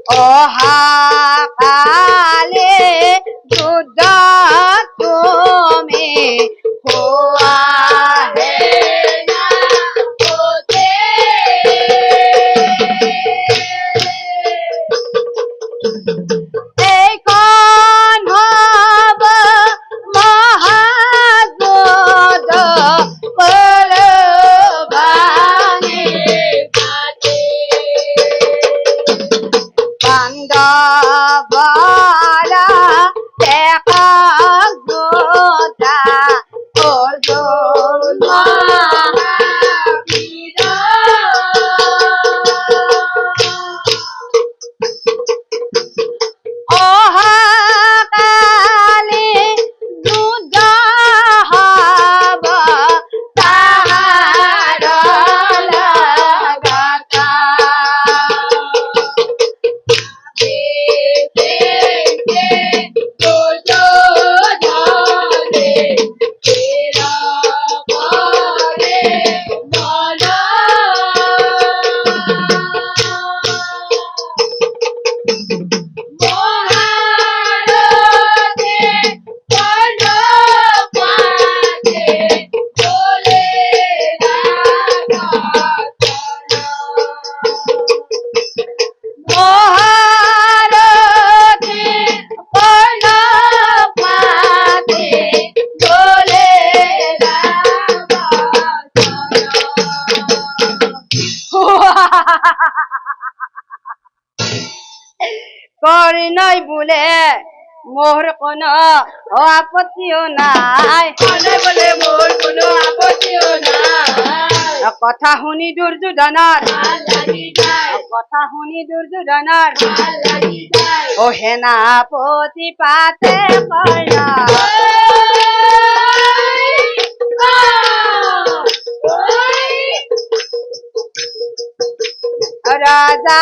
অহাকালে যুদ্ধ তুমি হোৱা হে না হতে এইখন হব মহাযুদ্ধ কলে ভাঙি পাতে পাণ্ডৱৰা দেখা যোদ্ধা অৰ্জুন মহাবীৰ অহাকালি যুদ্ধ হব তাহাৰ লগতা কর্ণই বলে মোর কোনো আপত্তিও নাই কর্ণই বলে মোর কোনো আপত্তিও নাই কথা শুনি দুর্যোধনৰ কথা শুনি দুর্যোধনৰ ও সেনাপতি পাতে কৰ্ণ রাজা